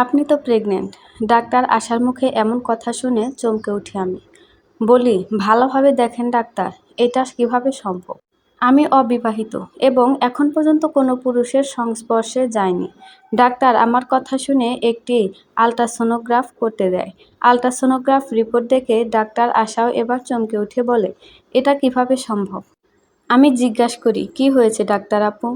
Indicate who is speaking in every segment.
Speaker 1: আপনি তো pregnant. Doctor আশার মুখে এমন কথা শুনে চমকে উঠি আমি। বলি, ভালোভাবে দেখেন ডাক্তার, এটা কিভাবে সম্ভব? আমি অবিবাহিত এবং এখন পর্যন্ত কোনো পুরুষের সংস্পর্শে যাইনি। ডাক্তার আমার কথা শুনে একটি আল্ট্রাসোনোগ্রাফ করতে দেয়। আল্ট্রাসোনোগ্রাফ রিপোর্ট দেখে ডাক্তার আশাও এবার চমকে উঠে বলে, এটা কিভাবে সম্ভব? আমি জিজ্ঞাসা করি, কি হয়েছে ডাক্তার আপু?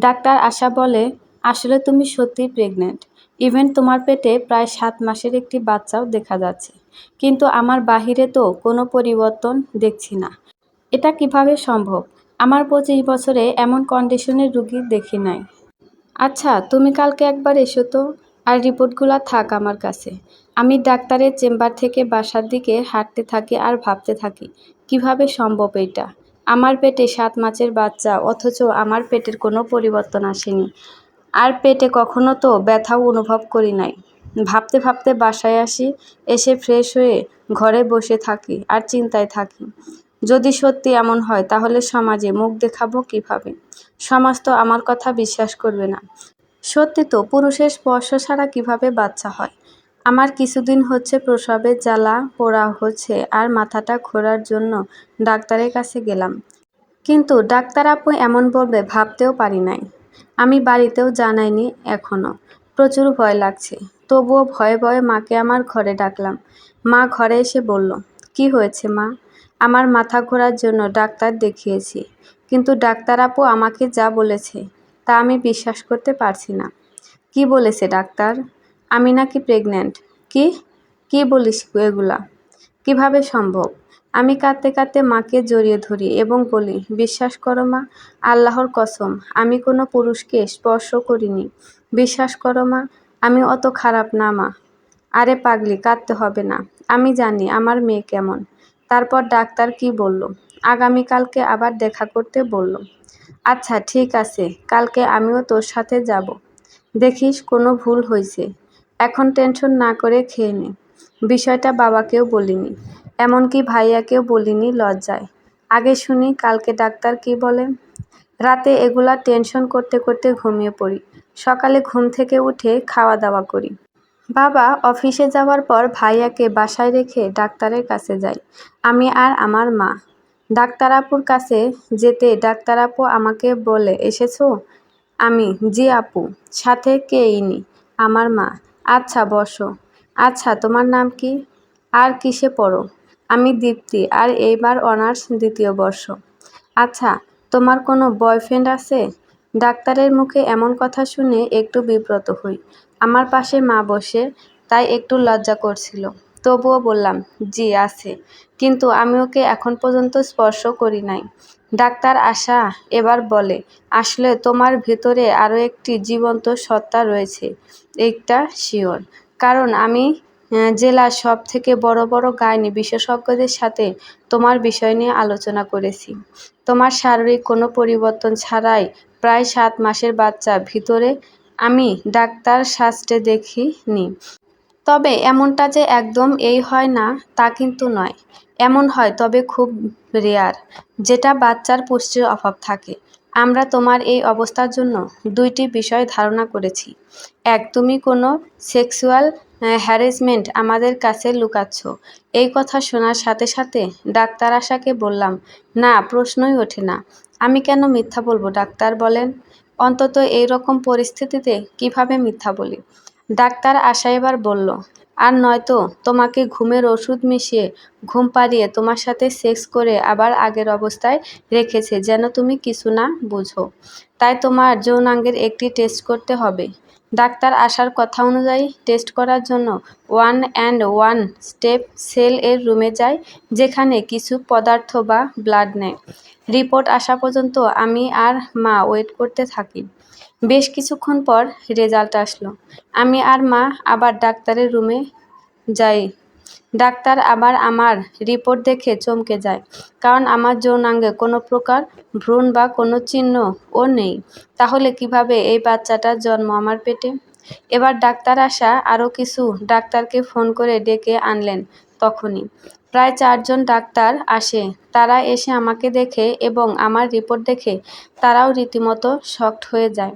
Speaker 1: ডাক্তার আশা বলে, আসলে তুমি সত্যিই প্রেগনেন্ট। ইভেন তোমার পেটে প্রায় 7 মাসের একটি বাচ্চাও দেখা যাচ্ছে। কিন্তু আমার বাহিরে তো কোনো পরিবর্তন দেখছি না। এটা কিভাবে সম্ভব? আমার 25 বছরে এমন কন্ডিশনের রুগী দেখি নাই। আচ্ছা, তুমি কালকে একবার এসো তো। আর রিপোর্টগুলো থাক আমার কাছে। আমি ডাক্তারের চেম্বার থেকে বাসার দিকে হাঁটতে থাকি আর ভাবতে থাকি, কিভাবে সম্ভব এটা? আমার পেটে 7 মাসের বাচ্চা, অথচ আমার পেটের কোনো পরিবর্তন আসেনি। আর পেটে কখনো তো ব্যথাও অনুভব করি নাই। ভাবতে ভাবতে বাসায় আসি, এসে ফ্রেশ হয়ে ঘরে বসে থাকি আর চিন্তায় থাকি। যদি সত্যি এমন হয় তাহলে সমাজে মুখ দেখাবো কিভাবে? সমাজ তো আমার কথা বিশ্বাস করবে না। সত্যি তো, পুরুষের স্পর্শ ছাড়া কিভাবে বাচ্চা হয়? আমার কিছুদিন হচ্ছে প্রসবের জ্বালা পোড়া হচ্ছে আর মাথাটা ঘোরার জন্য ডাক্তারের কাছে গেলাম। কিন্তু ডাক্তার আপু এমন বলবে ভাবতেও পারি নাই। আমি বাড়িতেও জানাইনি এখনো। প্রচুর ভয় লাগছে। তবুও ভয়ে ভয়ে মাকে আমার ঘরে ডাকলাম। মা ঘরে এসে বলল, কি হয়েছে মা? আমার মাথা ঘোরার জন্য ডাক্তার দেখিয়েছি। কিন্তু ডাক্তার আপু আমাকে যা বলেছে তা আমি বিশ্বাস করতে পারছি না। কি বলেছে ডাক্তার? আমি নাকি প্রেগন্যান্ট? কি কি বলিস এগুলা? কিভাবে সম্ভব? আমি কাঁদতে কাঁদতে মাকে জড়িয়ে ধরি এবং বলি, বিশ্বাস করো মা, আল্লাহর কসম, আমি কোনো পুরুষকে স্পর্শ করিনি। বিশ্বাস করো মা, আমি অত খারাপ না মা। আরে পাগলি, কাঁদতে হবে না। আমি জানি আমার মেয়ে কেমন। তারপর ডাক্তার কি বলল? আগামীকালকে আবার দেখা করতে বলল। আচ্ছা ঠিক আছে, কালকে আমিও তোর সাথে যাব। দেখিস কোনো ভুল হয়েছে। এখন টেনশন না করে খেয়ে নে। বিষয়টা বাবাকেও বলিনি, এমনকি ভাইয়াকেও বলিনি লজ্জায়। আগে শুনি কালকে ডাক্তার কি বলে। রাতে এগুলা টেনশন করতে করতে ঘুমিয়ে পড়ি। সকালে ঘুম থেকে উঠে খাওয়া দাওয়া করি। বাবা অফিসে যাওয়ার পর ভাইয়াকে বাসায় রেখে ডাক্তারের কাছে যাই, আমি আর আমার মা। ডাক্তার আপুর কাছে যেতে ডাক্তার আপু আমাকে বলে, এসেছো? আমি, জি আপু। সাথে কে ইনি? আমার মা। আচ্ছা বসো। আচ্ছা তোমার নাম কি? আর কিসে পড়ো? আমি দীপ্তি, আর এইবার অনার্স 2য় বর্ষ। আচ্ছা, তোমার কোনো বয়ফ্রেন্ড আছে? ডাক্তারের মুখে এমন কথা শুনে একটু বিব্রত হই। আমার পাশে মা বসে, তাই একটু লজ্জা করছিল। তবুও বললাম, জি আছে, কিন্তু আমি ওকে এখন পর্যন্ত স্পর্শ করি নাই। ডাক্তার আশা এবার বলে, আসলে তোমার ভেতরে আরও একটি জীবন্ত সত্তা রয়েছে, এইটা শিওর। কারণ আমি জেলার সব থেকে বড় বড় গাইনি বিশেষজ্ঞদের সাথে তোমার বিষয় নিয়ে আলোচনা করেছি। তোমার শারীরিক কোনো পরিবর্তন ছাড়াই প্রায় 7 মাসের বাচ্চা ভিতরে আমি ডাক্তার শাস্ত্রে দেখিনি। তবে এমনটা যে একদম এই হয় না তা কিন্তু নয়। এমন হয় তবে খুব রেয়ার, যেটা বাচ্চার পুষ্টির অভাব থাকে। আমরা তোমার এই অবস্থার জন্য 2টি বিষয় ধারণা করেছি। এক, তুমি কোনো সেক্সুয়াল হ্যারাসমেন্ট আমাদের কাছে লুকাচ্ছ। এই কথা শোনার সাথে সাথে ডাক্তার আশাকে বললাম, না প্রশ্নই ওঠে না। আমি কেন মিথ্যা বলবো ডাক্তার বলেন? অন্তত এই রকম পরিস্থিতিতে কিভাবে মিথ্যা বলি? ডাক্তার আশা এবার বলল, আর নয়তো তোমাকে ঘুমের ওষুধ মিশিয়ে ঘুম পাড়িয়ে তোমার সাথে সেক্স করে আবার আগের অবস্থায় রেখেছে যেন তুমি কিছু না বুঝো। তাই তোমার যৌনাঙ্গের একটি টেস্ট করতে হবে। ডাক্তার আশার কথা অনুযায়ী টেস্ট করার জন্য 1 স্টেপ সেল এর রুমে যায়, যেখানে কিছু পদার্থ বা ব্লাড নেয়। রিপোর্ট আসা পর্যন্ত আমি আর মা ওয়েট করতে থাকি। বেশ কিছুক্ষণ পর রেজাল্ট আসলো। আমি আর মা আবার ডাক্তারের রুমে যাই। ডাক্তার আবার আমার রিপোর্ট দেখে চমকে যায়, কারণ আমার যৌনাঙ্গে কোনো প্রকার ভ্রূণ বা কোনো চিহ্নও নেই। তাহলে কিভাবে এই বাচ্চাটার জন্ম আমার পেটে? এবার ডাক্তার আসা আরও কিছু ডাক্তারকে ফোন করে ডেকে আনলেন। তখনই প্রায় 4জন ডাক্তার আসে। তারা এসে আমাকে দেখে এবং আমার রিপোর্ট দেখে তারাও রীতিমতো শকড হয়ে যায়।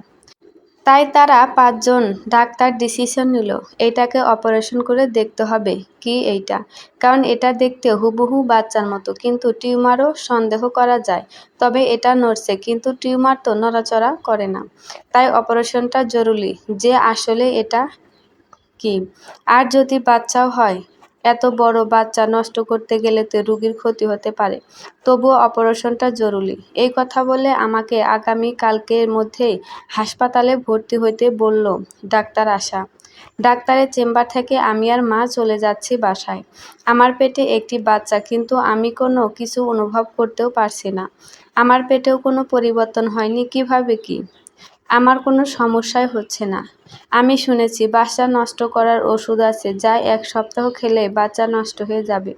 Speaker 1: তাই তারা ৫ জন ডাক্তার ডিসিশন নিল এইটাকে অপারেশন করে দেখতে হবে কি এইটা, কারণ এটা দেখতে হুবহু বাচ্চার মতো, কিন্তু টিউমারও সন্দেহ করা যায়। তবে এটা নড়ছে, কিন্তু টিউমার তো নড়াচড়া করে না। তাই অপারেশনটা জরুরি যে আসলে এটা কি। আর যদি বাচ্চাও হয়, এত বড় বাচ্চা নষ্ট করতে গেলে তো রোগীর ক্ষতি হতে পারে। তবুও অপারেশনটা জরুরি। এই কথা বলে আমাকে আগামী কালকের মধ্যেই হাসপাতালে ভর্তি হইতে বলল ডাক্তার আশা। ডাক্তারের চেম্বার থেকে আমি আর মা চলে যাচ্ছি বাসায়। আমার পেটে একটি বাচ্চা, কিন্তু আমি কোনো কিছু অনুভব করতেও পারছি না। আমার পেটেও কোনো পরিবর্তন হয়নি, কিভাবে কি? আমার কোনো সমস্যাই হচ্ছে না। আমি শুনেছি বাচ্চা নষ্ট করার ওষুধ আছে, যা ১ সপ্তাহ খেলে বাচ্চা নষ্ট হয়ে যাবে।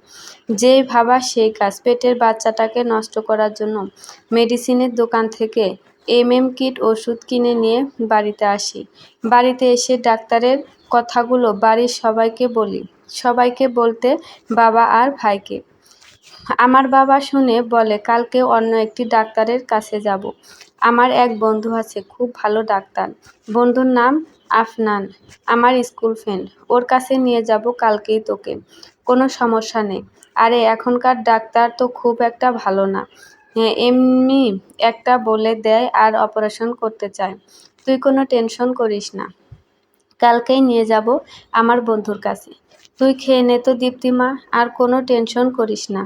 Speaker 1: যেই ভাবা সেই কাজ। পেটের বাচ্চাটাকে নষ্ট করার জন্য মেডিসিনের দোকান থেকে কিট ওষুধ কিনে নিয়ে বাড়িতে আসি। বাড়িতে এসে ডাক্তারের কথাগুলো বাড়ির সবাইকে বলি। সবাইকে বলতে বাবা আর ভাইকে। আমার বাবা শুনে বলে কালকে অন্য একটি ডাক্তারের কাছে যাব। আমার এক বন্ধু আছে, খুব ভালো ডাক্তার। বন্ধুর নাম আফনান, আমার স্কুল ফ্রেন্ড। ওর কাছে নিয়ে যাব কালকেই তোকে। কোনো সমস্যা নেই। আরে এখনকার ডাক্তার তো খুব একটা ভালো না। হ্যাঁ, এমনি একটা বলে দেয় আর অপারেশন করতে চায়। তুই কোনো টেনশন করিস না। কালকেই নিয়ে যাব আমার বন্ধুর কাছে। তুই খেয়ে নে তো দীপ্তিমা, আর কোনো টেনশন করিস না।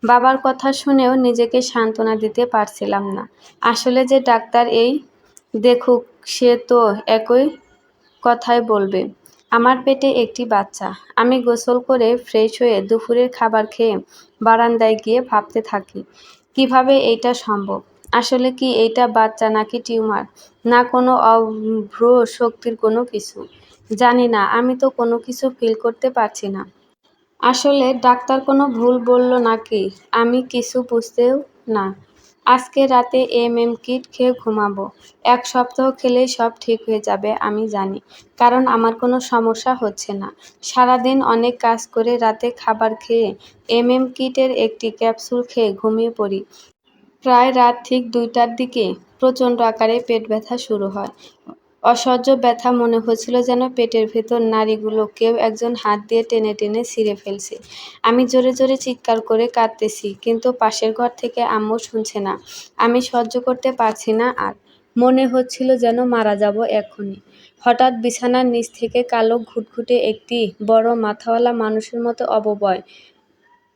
Speaker 1: বাবার কথা শুনেও নিজেকে সান্ত্বনা দিতে পারছিলাম না। আসলে যে ডাক্তার এই দেখুক, সে তো একই কথাই বলবে। আমার পেটে একটি বাচ্চা। আমি গোসল করে ফ্রেশ হয়ে দুপুরের খাবার খেয়ে বারান্দায় গিয়ে ভাবতে থাকি, কিভাবে এইটা সম্ভব। আসলে কি এইটা বাচ্চা নাকি টিউমার, না কোনো অভ্র শক্তির কোনো কিছু। জানি না, আমি তো কোনো কিছু ফিল করতে পারছি না। আসলে ডাক্তার কোনো ভুল বলল নাকি আমি কিছু বুঝতেও না। আজকে রাতে কিট খেয়ে ঘুমাবো। ১ সপ্তাহ খেলেই সব ঠিক হয়ে যাবে আমি জানি। কারণ আমার কোনো সমস্যা হচ্ছে না। সারাদিন অনেক কাজ করে রাতে খাবার খেয়ে কিটের একটি ক্যাপসুল খেয়ে ঘুমিয়ে পড়ি। প্রায় রাত ঠিক ২টার দিকে প্রচণ্ড আকারে পেট ব্যথা শুরু হয়। অসহ্য ব্যথা, মনে হচ্ছিল যেন পেটের ভেতর নাড়িগুলো কেউ একজন হাত দিয়ে টেনে টেনে ছিঁড়ে ফেলছে। আমি জোরে জোরে চিৎকার করে কাঁদতেছি, কিন্তু পাশের ঘর থেকে আম্মু শুনছে না। আমি সহ্য করতে পারছি না আর। মনে হচ্ছিল যেন মারা যাব এখনই। হঠাৎ বিছানার নিচ থেকে কালো ঘুটঘুটে একটি বড় মাথাওয়ালা মানুষের মতো অবয়ব,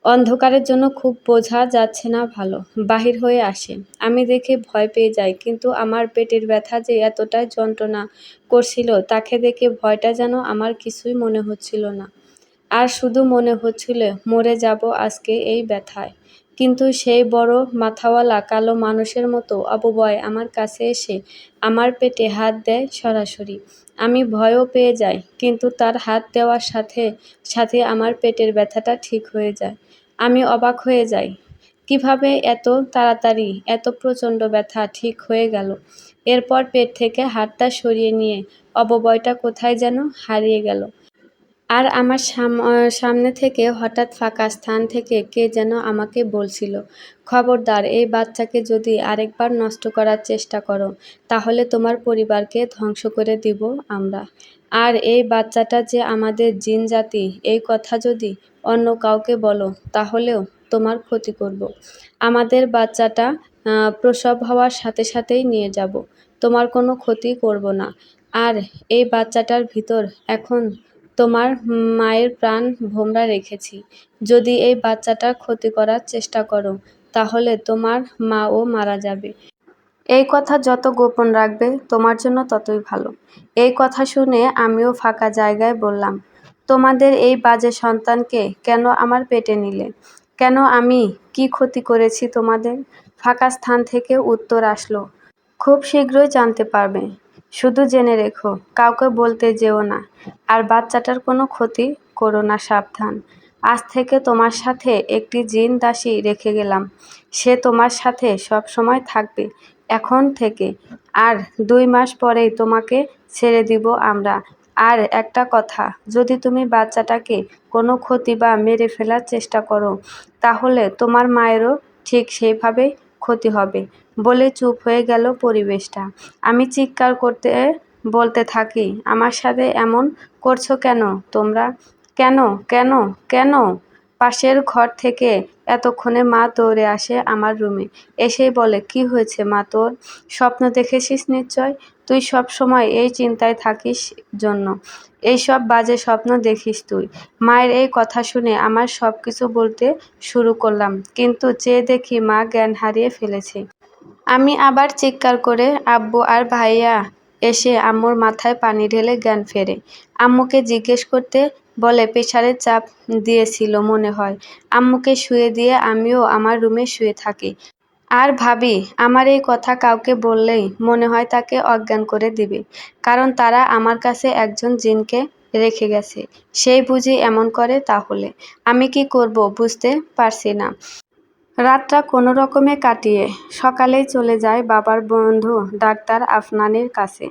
Speaker 1: অন্ধকারের জন্য খুব বোঝা যাচ্ছে না ভালো, বাহির হয়ে আসে। আমি দেখে ভয় পেয়ে যাই, কিন্তু আমার পেটের ব্যথা যে এতটাই যন্ত্রণা করছিল, তাকে দেখে ভয়টা যেন আমার কিছুই মনে হচ্ছিল না। আর শুধু মনে হচ্ছিল মরে যাব আজকে এই ব্যথায়। কিন্তু সেই বড় মাথাওয়ালা কালো মানুষের মতো অপবয় আমার কাছে এসে আমার পেটে হাত দেয় সরাসরি। আমি ভয়ও পেয়ে যাই, কিন্তু তার হাত দেওয়ার সাথে সাথে আমার পেটের ব্যথাটা ঠিক হয়ে যায়। আমি অবাক হয়ে যাই, কিভাবে এত তাড়াতাড়ি এত প্রচণ্ড ব্যথা ঠিক হয়ে গেল। এরপর পেট থেকে হাতটা সরিয়ে নিয়ে অবয়বটা কোথায় যেন হারিয়ে গেল। আর আমার সামনে থেকে হঠাৎ ফাঁকা স্থান থেকে কে যেন আমাকে বলছিল, খবরদার, এই বাচ্চাকে যদি আরেকবার নষ্ট করার চেষ্টা করো, তাহলে তোমার পরিবারকে ধ্বংস করে দিব আমরা। আর এই বাচ্চাটা যে আমাদের জিন জাতি, এই কথা যদি অন্য কাউকে বলো, তাহলেও তোমার ক্ষতি করব। আমাদের বাচ্চাটা প্রসব হওয়ার সাথে সাথেই নিয়ে যাব। তোমার কোনো ক্ষতি করব না। আর এই বাচ্চাটার ভিতর এখন তোমার মায়ের প্রাণ ভোমরা রেখেছি। যদি এই বাচ্চাটার ক্ষতি করার চেষ্টা করো, তাহলে তোমার মাও মারা যাবে। এই কথা যত গোপন রাখবে তোমার জন্য ততই ভালো। এই কথা শুনে আমিও ফাঁকা জায়গায় বললাম, তোমাদের এই বাজে সন্তানকে কেন আমার পেটে নিলে? কেন, আমি কি ক্ষতি করেছি তোমাদের? ফাঁকা স্থান থেকে উত্তর আসলো, খুব শীঘ্রই জানতে পারবে। শুধু জেনে রেখো, কাউকে বলতে যেও না। আর বাচ্চাটার কোনো ক্ষতি করো না, সাবধান। আজ থেকে তোমার সাথে একটি জিন দাসী রেখে গেলাম। সে তোমার সাথে সব সময় থাকবে এখন থেকে। আর ২ মাস পরেই তোমাকে ছেড়ে দিব আমরা। আর একটা কথা, যদি তুমি বাচ্চাটাকে কোনো ক্ষতি বা মেরে ফেলার চেষ্টা করো, তাহলে তোমার মায়েরও ঠিক সেইভাবেই ক্ষতি হবে। বলে চুপ হয়ে গেল পরিবেশটা। আমি চিৎকার করতে বলতে থাকি, আমার সাথে এমন করছো কেন তোমরা? কেন কেন কেন? পাশের ঘর থেকে এতক্ষণে মা দৌড়ে আসে আমার রুমে। এসেই বলে, কি হয়েছে মা তোর? স্বপ্ন দেখেছিস নিশ্চয়। তুই সব সময় এই চিন্তায় থাকিস জন্য এইসব বাজে স্বপ্ন দেখিস তুই। মায়ের এই কথা শুনে আমার সব কিছু বলতে শুরু করলাম, কিন্তু চেয়ে দেখি মা জ্ঞান হারিয়ে ফেলেছে। আমি আবার চিৎকার করে আব্বু আর ভাইয়া এসে আম্মুর মাথায় পানি ঢেলে জ্ঞান ফেরে। আম্মুকে জিজ্ঞেস করতে বলে প্রেসারের চাপ দিয়েছিল মনে হয়। আম্মুকে শুয়ে দিয়ে আমিও আমার রুমে শুয়ে থাকি। আর ভাবি, আমার এই কথা কাউকে বললেই মনে হয় তাকে অজ্ঞান করে দিবে, কারণ তারা আমার কাছে একজন জিনকে রেখে গেছে। সেই বুঝি এমন করে, তাহলে আমি কি করব বুঝতে পারছি না। রাতটা কোনো রকমে কাটিয়ে সকালেই চলে যায় বাবার বন্ধু ডাক্তার আফনানের কাছে।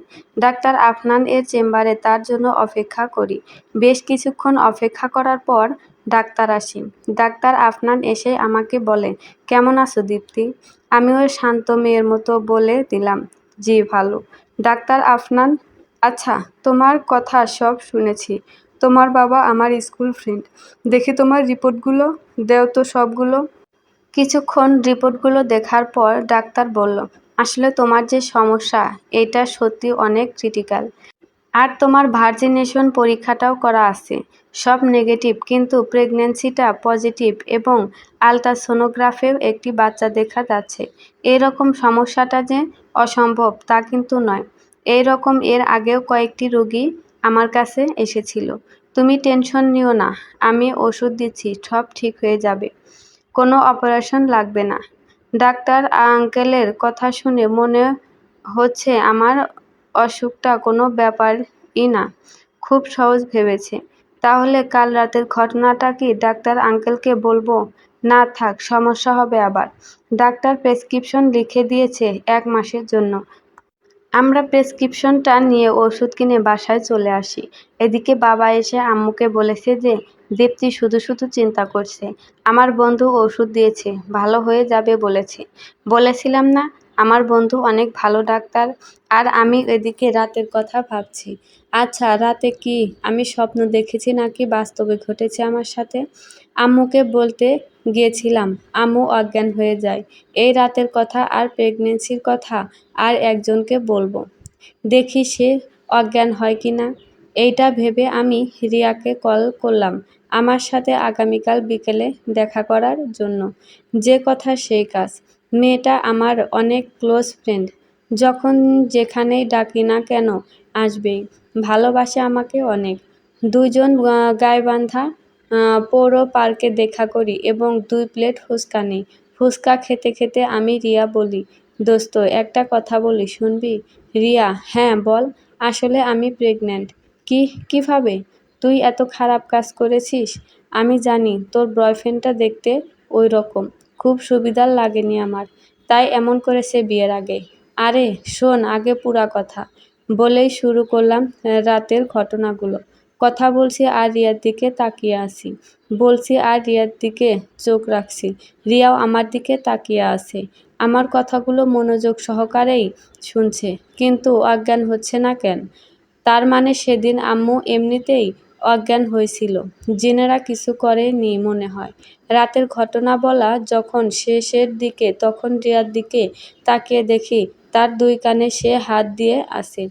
Speaker 1: ডাক্তার আফনান এর চেম্বারে তার জন্য অপেক্ষা করি। বেশ কিছুক্ষণ অপেক্ষা করার পর ডাক্তার আসি। ডাক্তার আফনান এসে আমাকে বলে, কেমন আছো দীপ্তি? আমিও শান্ত মেয়ের মতো বলে দিলাম, জি ভালো। ডাক্তার আফনান, আচ্ছা, তোমার কথা সব শুনেছি। তোমার বাবা আমার স্কুল ফ্রেন্ড। দেখি তোমার রিপোর্টগুলো, দেও তো সবগুলো। কিছুক্ষণ রিপোর্টগুলো দেখার পর ডাক্তার বলল, আসলে তোমার যে সমস্যা এটা সত্যি অনেক ক্রিটিক্যাল। আর তোমার ভার্জিনেশন পরীক্ষাটাও করা আছে, সব নেগেটিভ, কিন্তু প্রেগন্যান্সিটা পজিটিভ এবং আলট্রাসোনোগ্রাফেও একটি বাচ্চা দেখা যাচ্ছে। এরকম সমস্যাটা যে অসম্ভব তা কিন্তু নয়। এই রকম এর আগেও কয়েকটি রোগী আমার কাছে এসেছিল। তুমি টেনশন নিও না, আমি ওষুধ দিচ্ছি, সব ঠিক হয়ে যাবে। কোনো অপারেশন লাগবে না। ডাক্তার আঙ্কেলের কথা শুনে মনে হচ্ছে আমার অসুখটা কোনো ব্যাপারই না, খুব সহজ ভেবেছে। তাহলে কাল রাতের ঘটনাটা কি ডাক্তার আঙ্কেলকে বলবো? না থাক, সমস্যা হবে আবার। ডাক্তার প্রেসক্রিপশন লিখে দিয়েছে 1 মাসের জন্য। আমরা প্রেসক্রিপশনটা নিয়ে ওষুধ কিনে বাসায় চলে আসি। এদিকে বাবা এসে আম্মুকে বলেছে যে দীপ্তি শুধু শুধু চিন্তা করছে। আমার বন্ধু ওষুধ দিয়েছে, ভালো হয়ে যাবে বলেছে। বলেছিলাম না আমার বন্ধু অনেক ভালো ডাক্তার। আর আমি এদিকে রাতের কথা ভাবছি। আচ্ছা, রাতে কি আমি স্বপ্ন দেখেছি নাকি বাস্তবে ঘটেছে আমার সাথে? আম্মুকে বলতে গিয়েছিলাম, আম্মু অজ্ঞান হয়ে যায়। এই রাতের কথা আর প্রেগনেন্সির কথা আর একজনকে বলবো, দেখি সে অজ্ঞান হয় কি না। এইটা ভেবে আমি রিয়াকে কল করলাম আমার সাথে আগামীকাল বিকেলে দেখা করার জন্য। যে কথা সেই কাজ। মেয়েটা আমার অনেক ক্লোজ ফ্রেন্ড, যখন যেখানেই ডাকি না কেন আসবেই। ভালোবাসে আমাকে অনেক। দুইজন গাইবান্ধা পৌর পার্কে দেখা করি এবং 2 প্লেট ফুচকা নিই। ফুচকা খেতে খেতে আমি রিয়া বলি, দোস্ত একটা কথা বলি, শুনবি? রিয়া, হ্যাঁ বল। আসলে আমি প্রেগন্যান্ট। কিভাবে? তুই এত খারাপ কাজ করেছিস? আমি জানি তোর বয়ফ্রেন্ডটা দেখতে ওই রকম, খুব সুবিধার লাগেনি আমার, তাই এমন করেছে বিয়ের আগে। আরে শোন আগে পুরা কথা। বলেই শুরু করলাম রাতের ঘটনাগুলো। কথা বলছি আর রিয়ার দিকে তাকিয়ে আছি। বলছি আর রিয়ার দিকে চোখ রাখছি। রিয়াও আমার দিকে তাকিয়ে আছে। আমার কথাগুলো মনোযোগ সহকারেই শুনছে, কিন্তু অজ্ঞান হচ্ছে না কেন? তার মানে সেদিন আম্মু এমনিতেই অজ্ঞান হয়েছিল, জিনেরা কিছু করেনি মনে হয়। রাতের ঘটনা বলা যখন শেষের দিকে তখন রিয়ার দিকে তাকিয়ে দেখি তার 2 কানে সে হাত দিয়ে আছে।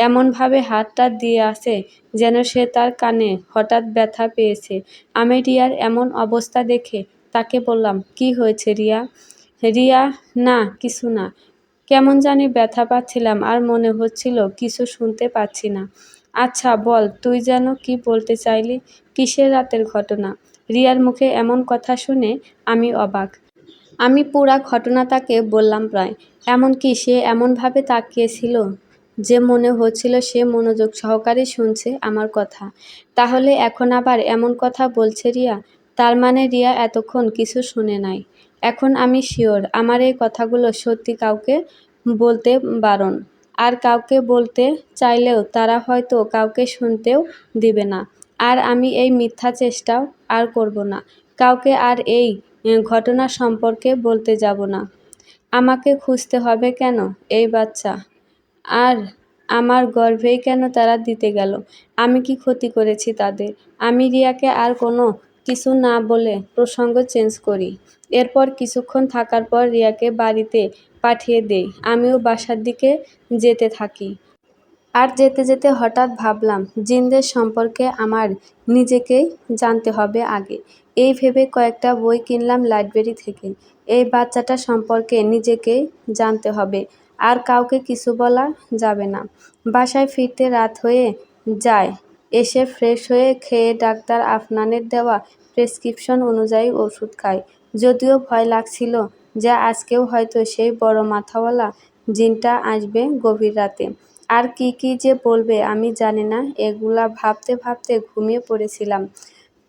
Speaker 1: এমনভাবে হাতটা দিয়ে আছে যেন সে তার কানে হঠাৎ ব্যথা পেয়েছে। আমি রিয়ার এমন অবস্থা দেখে তাকে বললাম, কি হয়েছে রিয়া? রিয়া, না কিছু না। কেমন জানি ব্যথা পাচ্ছিলাম আর মনে হচ্ছিল কিছু শুনতে পাচ্ছি না। আচ্ছা বল, তুই যেন কি বলতে চাইলি? কিসের রাতের ঘটনা? রিয়ার মুখে এমন কথা শুনে আমি অবাক। আমি পুরা ঘটনা তাকে বললাম প্রায়। এমনকি সে এমনভাবে তাকিয়েছিল যে মনে হচ্ছিল সে মনোযোগ সহকারে শুনছে আমার কথা। তাহলে এখন আবার এমন কথা বলছে রিয়া? তার মানে রিয়া এতক্ষণ কিছু শুনে নাই। এখন আমি শিওর আমার এই কথাগুলো সত্যি কাউকে বলতে বারণ। আর কাউকে বলতে চাইলেও তারা হয়তো কাউকে শুনতেও দিবে না। আর আমি এই মিথ্যা চেষ্টাও আর করব না। কাউকে আর এই ঘটনা সম্পর্কে বলতে যাব না। আমাকে খুঁজতে হবে কেন এই বাচ্চা? আর আমার গর্ভেই কেন তারা দিতে গেল? আমি কি ক্ষতি করেছি তাদের? আমি রিয়াকে আর কোনো কিছু না বলে প্রসঙ্গ চেঞ্জ করি। এরপর কিছুক্ষণ থাকার পর রিয়াকে বাড়িতে পাঠিয়ে দেই। আমিও বাসার দিকে যেতে থাকি। আর যেতে যেতে হঠাৎ ভাবলাম, জিনদের সম্পর্কে আমার নিজেকেই জানতে হবে আগে। এই ভেবে কয়েকটা বই কিনলাম লাইব্রেরি থেকে। এই বাচ্চাটা সম্পর্কে নিজেকেই জানতে হবে, আর কাউকে কিছু বলা যাবে না। বাসায় ফিরতে রাত হয়ে যায়। এসে ফ্রেশ হয়ে খেয়ে ডাক্তার আফনানের দেওয়া প্রেসক্রিপশন অনুযায়ী ওষুধ খাই। যদিও ভয় লাগছিল যে আজকেও হয়তো সেই বড় মাথাওয়ালা জিনটা আসবে গভীর রাতে। আর কি কি যে বলবে আমি জানি না। এগুলা ভাবতে ভাবতে ঘুমিয়ে পড়েছিলাম।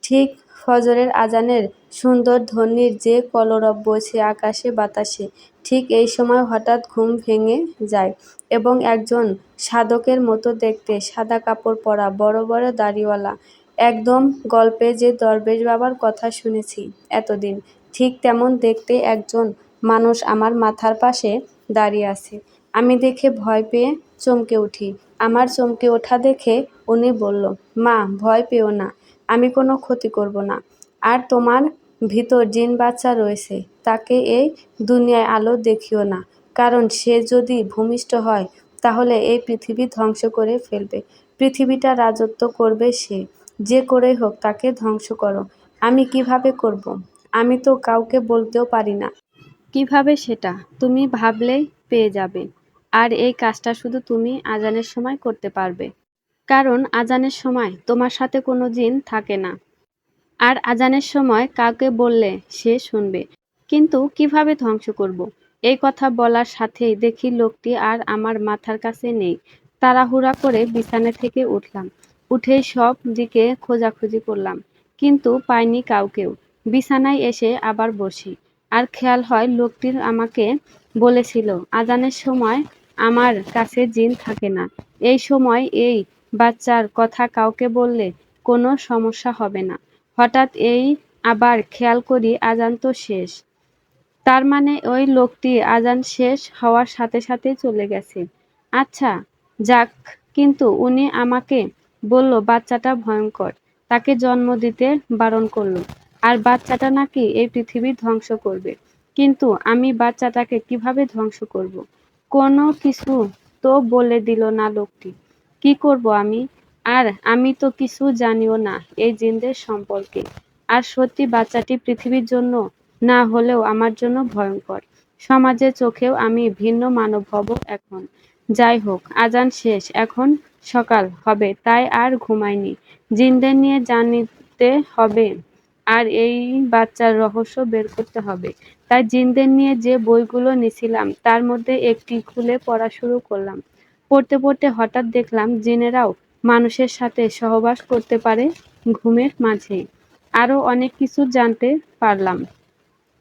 Speaker 1: ঠিক ফজরের আজানের সুন্দর ধ্বনির যে কলরব বইছে আকাশে বাতাসে, ঠিক এই সময় হঠাৎ ঘুম ভেঙে যায় এবং একজন সাধকের মতো দেখতে, সাদা কাপড় পরা, বড় বড় দাড়িওয়ালা, একদম গল্পে যে দরবেশ বাবার কথা শুনেছি এতদিন, ঠিক তেমন দেখতে একজন মানুষ আমার মাথার পাশে দাঁড়িয়ে আছে। আমি দেখে ভয় পেয়ে চমকে উঠি। আমার চমকে ওঠা দেখে উনি বলল, মা, ভয় পেও না, আমি কোনো ক্ষতি করব না। আর তোমার ভিতর জিন বাচ্চা রয়েছে, তাকে এই দুনিয়ায় আলো দেখিও না, কারণ সে যদি ভূমিষ্ঠ হয় তাহলে এই পৃথিবী ধ্বংস করে ফেলবে। পৃথিবীটা রাজত্ব করবে সে, যে করেই হোক তাকে ধ্বংস করো। আমি কিভাবে করব? আমি তো কাউকে বলতেও পারি না। কিভাবে সেটা তুমি ভাবলেই পেয়ে যাবে। আর এই কাজটা শুধু তুমি আজানের সময় করতে পারবে, কারণ আজানের সময় তোমার সাথে কোনো জিন থাকে না। আর আজানের সময় কাউকে বললে সে শুনবে। কিন্তু কিভাবে ধ্বংস করব? এই কথা বলার সাথেই দেখি লোকটি আর আমার মাথার কাছে নেই। তাড়াহুড়া করে বিছানা থেকে উঠলাম। উঠেই সব দিকে খোঁজাখুঁজি করলাম, কিন্তু পাইনি কাউকেও। বিছানায় এসে আবার বসি। আর খেয়াল হয় লোকটির আমাকে বলেছিল আজানের সময় আমার কাছে জিন থাকে না। এই সময় এই বাচ্চার কথা কাউকে বললে কোনো সমস্যা হবে না। হঠাৎ এই আবার খেয়াল করি আজান তো শেষ। তার মানে ওই লোকটি আজান শেষ হওয়ার সাথে সাথে চলে গেছে। আচ্ছা, যাক। কিন্তু উনি আমাকে বলল বাচ্চাটা ভয়ঙ্কর, তাকে জন্ম দিতে বারণ করল, আর বাচ্চাটা নাকি এই পৃথিবী ধ্বংস করবে। কিন্তু আমি বাচ্চাটাকে কিভাবে ধ্বংস করব? কোনো কিছু তো বলে দিল না লোকটি। কি করব আমি? আর আমি তো কিছু জানিও না এই জিনদের সম্পর্কে। আর সত্যি বাচ্চাটি পৃথিবীর জন্য না হলেও আমার জন্য ভয়ঙ্কর। সমাজের চোখেও আমি ভিন্ন মানব হব এখন। যাই হোক, আজান শেষ, এখন সকাল হবে, তাই আর ঘুমাইনি। জিনদের নিয়ে জানিতে হবে, আর এই বাচ্চার রহস্য বের করতে হবে। তাই জিনদের নিয়ে যে বইগুলো নিছিলাম তার মধ্যে একটি খুলে পড়া শুরু করলাম। পড়তে পড়তে হঠাৎ দেখলাম জিনেরাও মানুষের সাথে সহবাস করতে পারে ঘুমের মাঝেই। আরো অনেক কিছু জানতে পারলাম।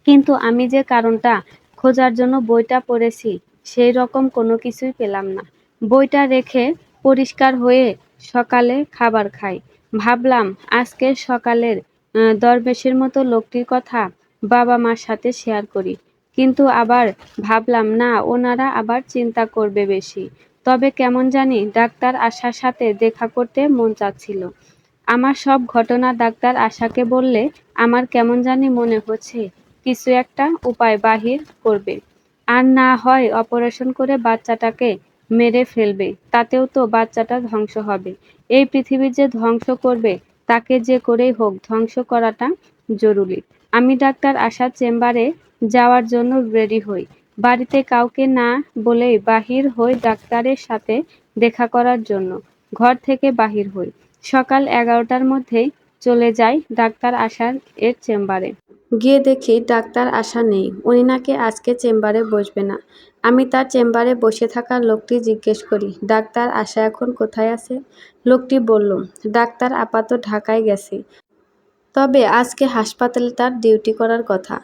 Speaker 1: কিন্তু আমি যে কারণটা খোঁজার জন্য বইটা পড়েছি সেই রকম কোনো কিছুই পেলাম না। বইটা রেখে পরিষ্কার হয়ে সকালে খাবার খাই। ভাবলাম আজকের সকালের দরবেশের মতো লোকটির কথা বাবা মার সাথে শেয়ার করি। কিন্তু আবার ভাবলাম না, ওনারা আবার চিন্তা করবে বেশি। তবে কেমন জানি ডাক্তার আশার সাথে দেখা করতে মন চাচ্ছিল। আমার সব ঘটনা ডাক্তার আশাকে বললে আমার কেমন জানি মনে হচ্ছে কিছু একটা উপায় বাহির করবে। আর না হয় অপারেশন করে বাচ্চাটাকে মেরে ফেলবে, তাতেও তো বাচ্চাটা ধ্বংস হবে। এই পৃথিবী যে ধ্বংস করবে তাকে যে করেই হোক ধ্বংস করাটা জরুরি। আমি ডাক্তার আশার চেম্বারে যাওয়ার জন্য রেডি হই। বাড়িতে কাউকে না বলেই বাহির হই ডাক্তারের সাথে দেখা করার জন্য। ঘর থেকে বাহির হই। সকাল 11টার মধ্যেই চলে যাই ডাক্তার আশার এর চেম্বারে। গিয়ে দেখি ডাক্তার আশা নেই। উনি নাকি আজকে চেম্বারে বসবে না। আমি তার চেম্বারে বসে থাকা লোকটি জিজ্ঞেস করি, ডাক্তার আশা এখন কোথায় আছে? লোকটি বলল, ডাক্তার আপাতত ঢাকায় গেছে, তবে আজকে হাসপাতালে তার ডিউটি করার কথা।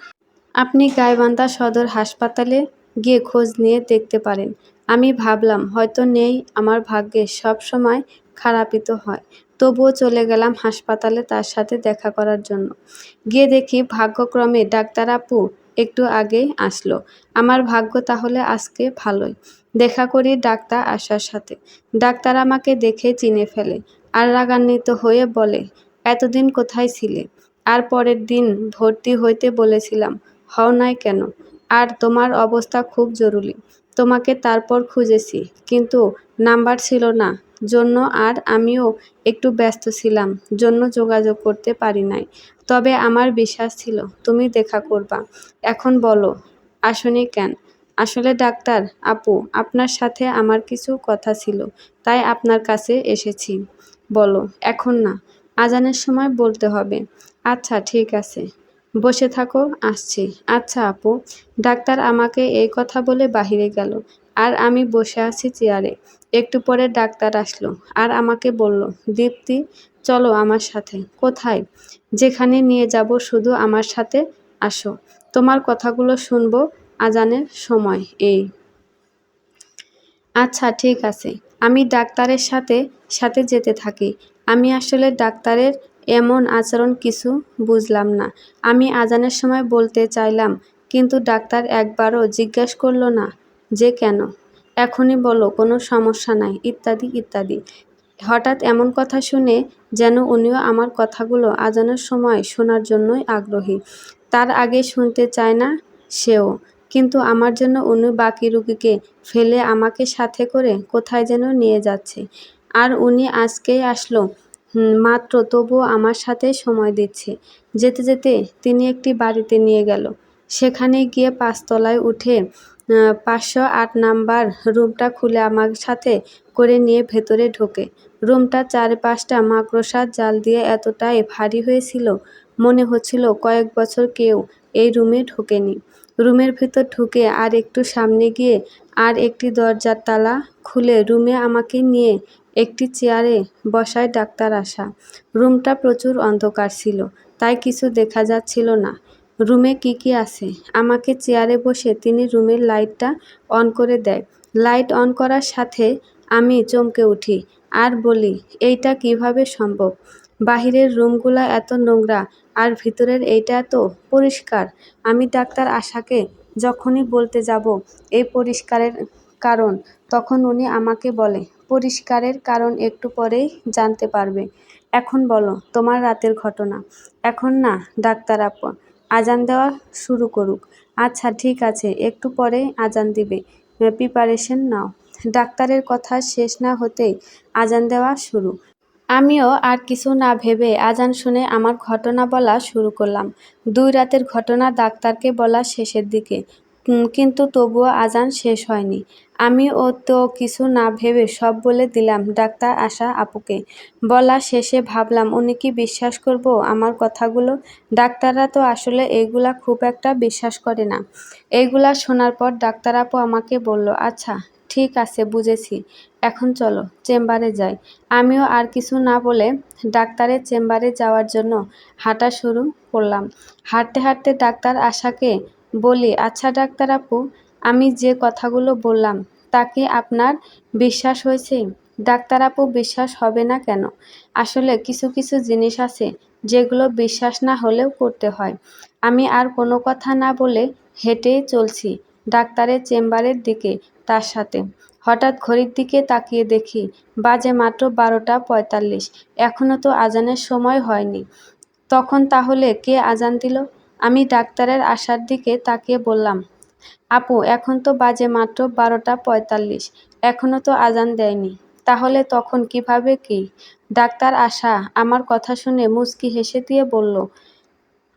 Speaker 1: আপনি গাইবান্ধা সদর হাসপাতালে গিয়ে খোঁজ নিয়ে দেখতে পারেন। আমি ভাবলাম হয়তো নেই, আমার ভাগ্যে সব সময় খারাপই তো হয়। তবুও চলে গেলাম হাসপাতালে তার সাথে দেখা করার জন্য। গিয়ে দেখি ভাগ্যক্রমে ডাক্তার আপু একটু আগেই আসলো। আমার ভাগ্য তাহলে আজকে ভালোই। দেখা করি ডাক্তার আসার সাথে। ডাক্তার আমাকে দেখে চিনে ফেলে আর রাগান্বিত হয়ে বলে, এতদিন কোথায় ছিলে? আর পরের দিন ভর্তি হইতে বলেছিলাম, হও নাই কেন? আর তোমার অবস্থা খুব জরুরি। তোমাকে তারপর খুঁজেছি, কিন্তু নাম্বার ছিল না জন্য, আর আমিও একটু ব্যস্ত ছিলাম জন্য যোগাযোগ করতে পারি নাই। তবে আমার বিশ্বাস ছিল তুমি দেখা করবা। এখন বলো, আসনি কেন? আসলে ডাক্তার আপু, আপনার সাথে আমার কিছু কথা ছিল, তাই আপনার কাছে এসেছি। বলো, এখন না, আজানের সময় বলতে হবে। আচ্ছা ঠিক আছে, বসে থাকো, আসছি। আচ্ছা আপু। ডাক্তার আমাকে এই কথা বলে বাহিরে গেল, আর আমি বসে আছি চেয়ারে। একটু পরে ডাক্তার আসলো আর আমাকে বলল, দীপ্তি, চলো আমার সাথে। কোথায়? যেখানে নিয়ে যাব, শুধু আমার সাথে আসো। তোমার কথাগুলো শুনবো আজানের সময়। এই আচ্ছা ঠিক আছে। আমি ডাক্তারের সাথে সাথে যেতে থাকি। আমি আসলে ডাক্তারের এমন আচরণ কিছু বুঝলাম না। আমি আজানের সময় বলতে চাইলাম, কিন্তু ডাক্তার একবারও জিজ্ঞেস করলো না যে কেন। এখনই বলো, কোনো সমস্যা নাই, ইত্যাদি ইত্যাদি। হঠাৎ এমন কথা শুনে যেন উনিও আমার কথাগুলো আজানের সময় শোনার জন্যই আগ্রহী। তার আগে শুনতে চায় না সেও, কিন্তু আমার জন্য উনি বাকি রুগীকে ফেলে আমাকে সাথে করে কোথায় যেন নিয়ে যাচ্ছে। আর উনি আজকেই আসলো মাত্র, তবুও আমার সাথে সময় দিচ্ছে। যেতে যেতে তিনি একটি বাড়িতে নিয়ে গেল। সেখানে গিয়ে ৫ তলায় উঠে ৫০৮ নাম্বার রুমটা খুলে আমার সাথে করে নিয়ে ভেতরে ঢোকে। রুমটার চারপাশটা মাকড়সার জাল দিয়ে এতটাই ভারী হয়েছিল, মনে হচ্ছিল কয়েক বছর কেউ এই রুমে ঢোকেনি। রুমের ভেতর ঢুকে আর একটু সামনে গিয়ে আর একটি দরজার তালা খুলে রুমে আমাকে নিয়ে একটি চেয়ারে বসায় ডাক্তার আশা। রুমটা প্রচুর অন্ধকার ছিল, তাই কিছু দেখা যাচ্ছিল না রুমে কি কি আছে। আমাকে চেয়ারে বসে তিনি রুমের লাইটটা অন করে দেয়। লাইট অন করার সাথে আমি চমকে উঠি আর বলি, এইটা কিভাবে সম্ভব? বাহিরের রুমগুলা এত নোংরা আর ভিতরের এইটা এত পরিষ্কার। আমি ডাক্তার আশাকে যখনই বলতে যাব এই পরিষ্কারের কারণ, তখন উনি আমাকে বলে, পরিষ্কারের কারণ একটু পরেই জানতে পারবে। এখন বলো তোমার রাতের ঘটনা। এখন না ডাক্তার আপা, আজান দেওয়া শুরু করুক। আচ্ছা ঠিক আছে, একটু পরেই আজান দিবে, প্রিপারেশন নাও। ডাক্তারের কথা শেষ না হতেই আজান দেওয়া শুরু। আমিও আর কিছু না ভেবে আজান শুনে আমার ঘটনা বলা শুরু করলাম। ২ রাতের ঘটনা ডাক্তারকে বলা শেষের দিকে, কিন্তু তবুও আজান শেষ হয়নি। আমিও তো কিছু না ভেবে সব বলে দিলাম ডাক্তার আশা আপুকে। বলা শেষে ভাবলাম, উনি কি বিশ্বাস করব আমার কথাগুলো? ডাক্তাররা তো আসলে এইগুলা খুব একটা বিশ্বাস করে না। এইগুলা শোনার পর ডাক্তার আপু আমাকে বলল, আচ্ছা ঠিক আছে, বুঝেছি, এখন চলো চেম্বারে যাই। আমিও আর কিছু না বলে ডাক্তারের চেম্বারে যাওয়ার জন্য হাঁটা শুরু করলাম। হাঁটতে হাঁটতে ডাক্তার আশাকে বলি, আচ্ছা ডাক্তার আপু, আমি যে কথাগুলো বললাম তা কি আপনার বিশ্বাস হয়েছে? ডাক্তার আপু, বিশ্বাস হবে না কেন? আসলে কিছু কিছু জিনিস আছে যেগুলো বিশ্বাস না হলেও করতে হয়। আমি আর কোনো কথা না বলে হেঁটেই চলছি ডাক্তারের চেম্বারের দিকে তার সাথে। হঠাৎ ঘড়ির দিকে তাকিয়ে দেখি বাজে মাত্র ১২টা ৪৫। এখনও তো আজানের সময় হয়নি। তখন তাহলে কে আজান দিল? আমি ডাক্তারের আসার দিকে তাকিয়ে বললাম, আপু এখন তো বাজে মাত্র ১২টা ৪৫, এখনও তো আজান দেয়নি। তাহলে তখন কিভাবে কি? ডাক্তার আশা আমার কথা শুনে মুচকি হেসে দিয়ে বলল,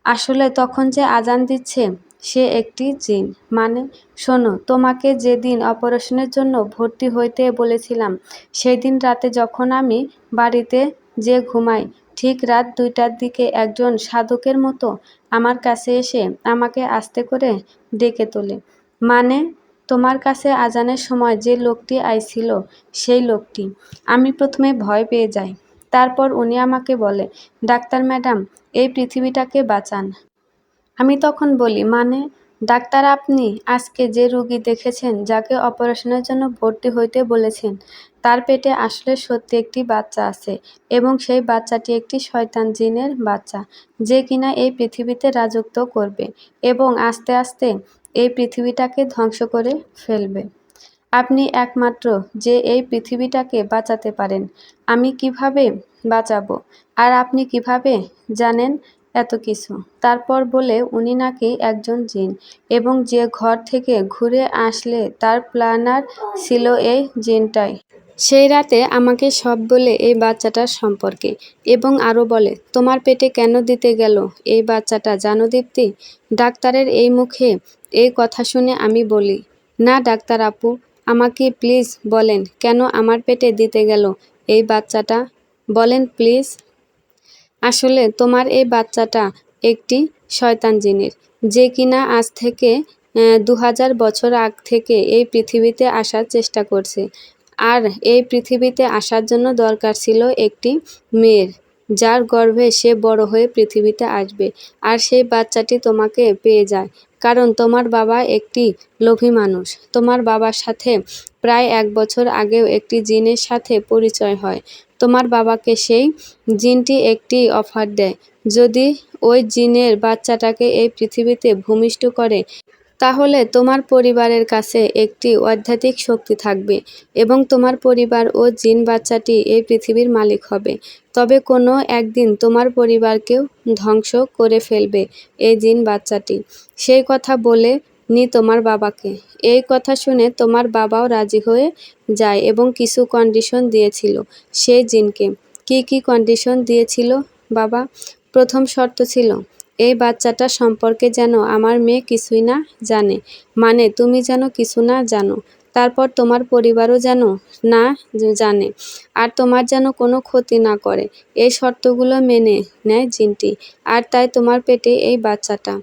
Speaker 1: আসলে তখন যে আজান দিচ্ছে সে একটি জিন। মানে? শোনো, তোমাকে যেদিন অপারেশনের জন্য ভর্তি হইতে বলেছিলাম, সেই দিন রাতে যখন আমি বাড়িতে যে ঘুমাই, ঠিক রাত ২টার দিকে একজন সাধকের মতো আমার কাছে এসে আমাকে আস্তে করে ডেকে তোলে। মানে? তোমার কাছে আজানের সময় যে লোকটি আইছিল, সেই লোকটি। আমি প্রথমে ভয় পেয়ে যাই। তারপর উনি আমাকে বলে, ডাক্তার ম্যাডাম, এই পৃথিবীটাকে বাঁচান। আমি তখন বলি, মানে? ডাক্তার, আপনি আজকে যে রোগী দেখেছেন, যাকে অপারেশনের জন্য ভর্তি হইতে বলেছেন, তার পেটে আসলে সত্যি একটি বাচ্চা আছে এবং সেই বাচ্চাটি একটি শয়তান জিনের বাচ্চা, যে কিনা এই পৃথিবীতে রাজত্ব করবে এবং আস্তে আস্তে এই পৃথিবীটাকে ধ্বংস করে ফেলবে। আপনি একমাত্র যে এই পৃথিবীটাকে বাঁচাতে পারেন। আমি কিভাবে বাঁচাবো? আর আপনি কিভাবে জানেন এত কিছু? তারপর বলে উনি নাকি একজন জিন এবং যে ঘর থেকে ঘুরে আসলে তার প্ল্যানার ছিল এই জিনটাই। সেই রাতে আমাকে সব বলে এই বাচ্চাটার সম্পর্কে এবং আরও বলে, তোমার পেটে কেন দিতে গেল এই বাচ্চাটা জানো দীপ্তি? ডাক্তারের এই মুখে এই কথা শুনে আমি বলি, না ডাক্তার আপু, আমাকে প্লিজ বলেন কেন আমার পেটে দিতে গেল এই বাচ্চাটা, বলেন প্লিজ। আসলে তোমার এই বাচ্চাটা একটি শয়তান জিনের, যে কিনা আজ থেকে 2000 বছর আগ থেকে এই পৃথিবীতে আসার চেষ্টা করছে। আর এই পৃথিবীতে আসার জন্য দরকার ছিল একটি মেয়ের, যার গর্ভে সে বড় হয়ে পৃথিবীতে আসবে। আর সেই বাচ্চাটি তোমাকে পেয়ে যায়, কারণ তোমার বাবা একটি লোভী মানুষ। তোমার বাবার সাথে প্রায় 1 বছর আগেও একটি জিনের সাথে পরিচয় হয়। তোমার বাবাকে সেই জিনটি একটি অফার দেয়, যদি ওই জিনের বাচ্চাটাকে এই পৃথিবীতে ভূমিষ্ঠ করে তাহলে তোমার পরিবারের কাছে একটি আধ্যাত্মিক শক্তি থাকবে এবং তোমার পরিবার ও জিন বাচ্চাটি এই পৃথিবীর মালিক হবে। তবে কোনো একদিন তোমার পরিবারকেও ধ্বংস করে ফেলবে এই জিন বাচ্চাটি। সেই কথা বলে নি তোমার বাবাকে। এই কথা শুনে তোমার বাবাও রাজি হয়ে যায় এবং কিছু কন্ডিশন দিয়েছিল সেই জিনকে। কি কি কন্ডিশন দিয়েছিল বাবা? প্রথম শর্ত ছিল, এই বাচ্চাটা সম্পর্কে যেন আমার মেয়ে কিছুই না জানে, মানে তুমি যেন কিছু না জানো। তারপর তোমার পরিবারও যেন না জানে, আর তোমার যেন কোনো ক্ষতি না করে। এই শর্তগুলো মেনে নেয় জিনটি, আর তাই তোমার পেটে এই বাচ্চাটা।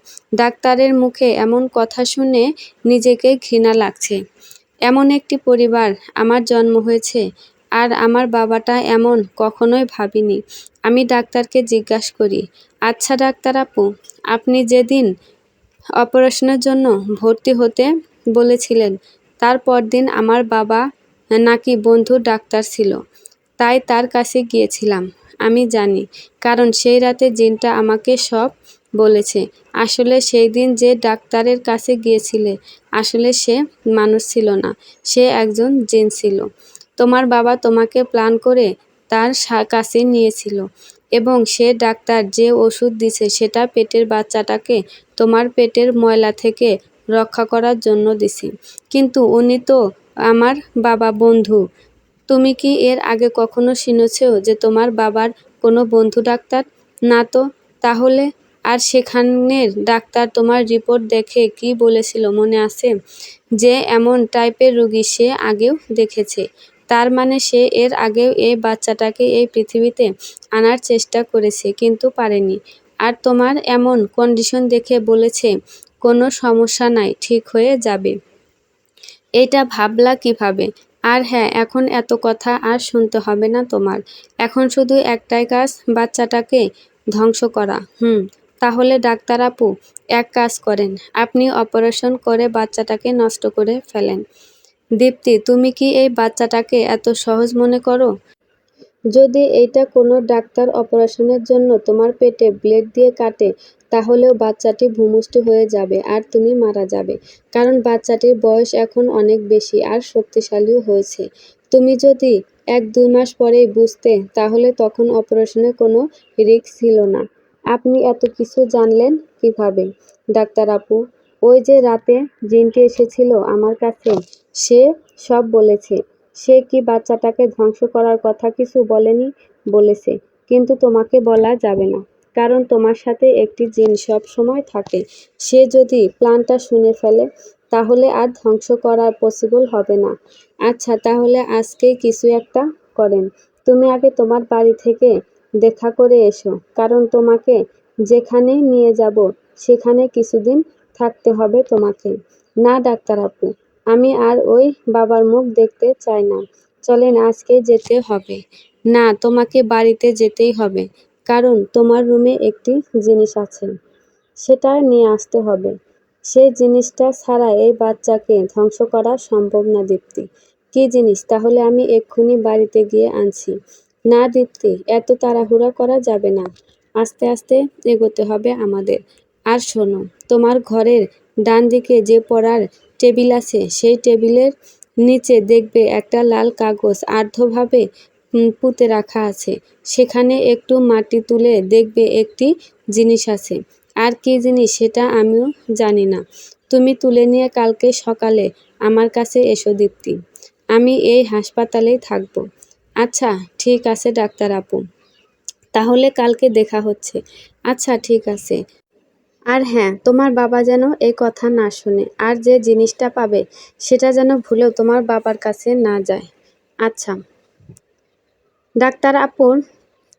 Speaker 1: ডাক্তারের মুখে এমন কথা শুনে নিজেকে ঘৃণা লাগছে। এমন একটি পরিবার আমার জন্ম হয়েছে, আর আমার বাবাটা এমন কখনোই ভাবিনি। আমি ডাক্তারকে জিজ্ঞাসা করি, আচ্ছা ডাক্তার আপু, আপনি যেদিন অপারেশনের জন্য ভর্তি হতে বলেছিলেন তার পরদিন আমার বাবা নাকি বন্ধু ডাক্তার ছিল, তাই তার কাছে গিয়েছিলাম। আমি জানি, কারণ সেই রাতে জিনটা আমাকে সব বলেছে। আসলে সেই দিন যে ডাক্তারের কাছে গিয়েছিলে আসলে সে মানুষ ছিল না, সে একজন জিন ছিল। তোমার বাবা তোমাকে প্ল্যান করে তার কাছে নিয়েছিল এবং সে ডাক্তার যে ওষুধ দিছে সেটা পেটের বাচ্চাটাকে তোমার পেটের ময়লা থেকে রক্ষা করার জন্য দিছি। কিন্তু উনি তো আমার বাবা বন্ধু। তুমি কি এর আগে কখনো শুনেছো যে তোমার বাবার কোনো বন্ধু ডাক্তার? না তো। তাহলে? আর সেখানের ডাক্তার তোমার রিপোর্ট দেখে কি বলেছিল মনে আছে? যে এমন টাইপের রোগী সে আগেও দেখেছে। তার মানে সে এর আগেও এই বাচ্চাটাকে এই পৃথিবীতে আনার চেষ্টা করেছে কিন্তু পারেনি। আর তোমার এমন কন্ডিশন দেখে বলেছে কোনো সমস্যা নাই, ঠিক হয়ে যাবে। এইটা ভাবলা কিভাবে? আর হ্যাঁ, এখন এত কথা আর শুনতে হবে না তোমার। এখন শুধু একটাই কাজ, বাচ্চাটাকে ধ্বংস করা। তাহলে ডাক্তার আপু, এক কাজ করেন, আপনি অপারেশন করে বাচ্চাটাকে নষ্ট করে ফেলেন। দীপ্তি, তুমি কি এই বাচ্চাটাকে এত সহজ মনে করো? যদি এইটা কোনো ডাক্তার অপারেশনের জন্য তোমার পেটে ব্লেড দিয়ে কাটে তাহলেও বাচ্চাটি ভূমিষ্ঠ হয়ে যাবে আর তুমি মারা যাবে, কারণ বাচ্চাটির বয়স এখন অনেক বেশি আর শক্তিশালীও হয়েছে। তুমি যদি 1-2 মাস পরেই বুঝতে তাহলে তখন অপারেশনের কোনো রিস্ক ছিল না। আপনি এত কিছু জানলেন কিভাবে ডাক্তার আপু? ওই যে রাতে জিনটি এসেছিল আমার কাছে, সে সব বলেছে। সে কি বাচ্চাটাকে ধ্বংস করার কথা কিছু বলেনি? বলেছে, কিন্তু তোমাকে বলা যাবে না, কারণ তোমার সাথে একটি জিন সব সময় থাকে। সে যদি প্ল্যানটা শুনে ফেলে তাহলে আর ধ্বংস করা পসিবল হবে না। আচ্ছা, তাহলে আজকেই কিছু একটা করেন। তুমি আগে তোমার বাড়ি থেকে দেখা করে এসো, কারণ তোমাকে যেখানে নিয়ে যাব সেখানে কিছুদিন থাকতে হবে তোমাকে। না ডাক্তার আপু, আমি আর ওই বাবার মুখ দেখতে চাই না। চলেন, আজকে যেতে হবে। না, তোমাকে বাড়িতে যেতেই হবে, কারণ তোমার রুমে একটি জিনিস আছে, সেটা নিয়ে আসতে হবে। সেই জিনিসটা ছাড়া এই বাচ্চাকে ধ্বংস করা সম্ভব না দীপ্তি।
Speaker 2: কী জিনিস? তাহলে আমি এক্ষুনি বাড়িতে গিয়ে আনছি। না দীপ্তি, এত তাড়াহুড়া করা যাবে না। আস্তে আস্তে এগোতে হবে আমাদের। আর শোনো, তোমার ঘরের ডান দিকে যে পড়ার টেবিল আছে সেই টেবিলের নিচে দেখবে একটা লাল কাগজ আর্ধভাবে পুঁতে রাখা আছে। সেখানে একটু মাটি তুলে দেখবে একটি জিনিস আছে। আর কী জিনিস সেটা আমিও জানি না। তুমি তুলে নিয়ে কালকে সকালে আমার কাছে এসো দীপ্তি। আমি এই হাসপাতালেই থাকব। আচ্ছা ঠিক আছে ডাক্তার আপু, তাহলে কালকে দেখা হচ্ছে। আচ্ছা ঠিক আছে। আর হ্যাঁ, তোমার বাবা যেন এই কথা না শোনে, আর যে জিনিসটা পাবে সেটা যেন ভুলেও তোমার বাবার কাছে না যায়। আচ্ছা। ডাক্তার আপুর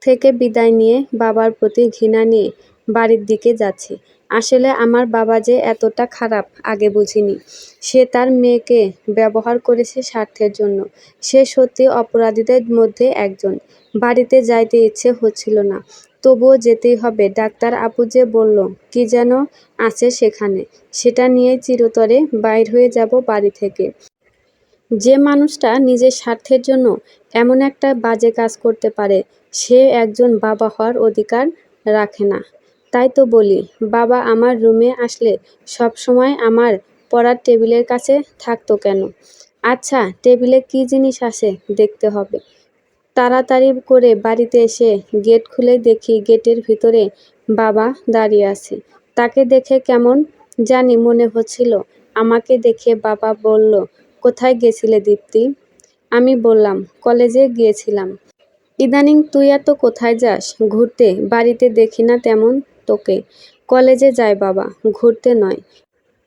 Speaker 2: থেকে বিদায় নিয়ে বাবার প্রতি ঘৃণা নিয়ে বাড়ির দিকে যাচ্ছি। আসলে আমার বাবা যে এতটা খারাপ আগে বুঝিনি। সে তার মেয়েকে ব্যবহার করেছে স্বার্থের জন্য। সে সত্যি অপরাধীদের মধ্যে একজন। বাড়িতে যাইতে ইচ্ছে হচ্ছিল না, তবুও যেতেই হবে। ডাক্তার আপু যে বলল কি যেন আছে সেখানে, সেটা নিয়ে চিরতরে বাইর হয়ে যাব বাড়ি থেকে। যে মানুষটা নিজের স্বার্থের জন্য এমন একটা বাজে কাজ করতে পারে, সে একজন বাবা হওয়ার অধিকার রাখে না। তাই তো বলি, বাবা আমার রুমে আসলে সব সময় আমার পড়ার টেবিলের কাছে থাকতো কেন? আচ্ছা, টেবিলে কী জিনিস আছে দেখতে হবে। তাড়াতাড়ি করে বাড়িতে এসে গেট খুলে দেখি গেটের ভিতরে বাবা দাঁড়িয়ে আছে। তাকে দেখে কেমন জানি মনে হচ্ছিল। আমাকে দেখে বাবা বলল, কোথায় গেছিলে দীপ্তি? আমি বললাম, কলেজে গিয়েছিলাম। ইদানিং তুই এত কোথায় যাস? ঘুরতে? বাড়িতে দেখি না তেমন তোকে। কলেজে যাই বাবা, ঘুরতে নয়।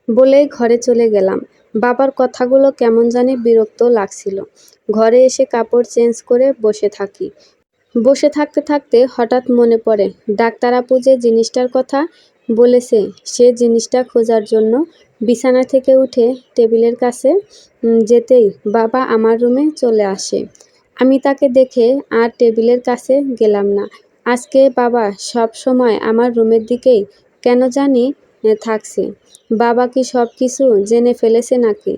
Speaker 2: বলেই ঘরে চলে গেলাম। বাবার কথাগুলো কেমন জানি বিরক্ত লাগছিল। ঘরে এসে কাপড় চেঞ্জ করে বসে থাকি। বসে থাকতে থাকতে হঠাৎ মনে পড়ে ডাক্তার আপু যে জিনিসটার কথা বলেছে, সে জিনিসটা খোঁজার জন্য বিছানা থেকে উঠে টেবিলের কাছে যেতেই বাবা আমার রুমে চলে আসে। আমি তাকে দেখে আর টেবিলের কাছে গেলাম না। আজকে বাবা সব সময় আমার রুমের দিকেই কেন জানি থাকছে। বাবা কি সব কিছু জেনে ফেলেছে নাকি?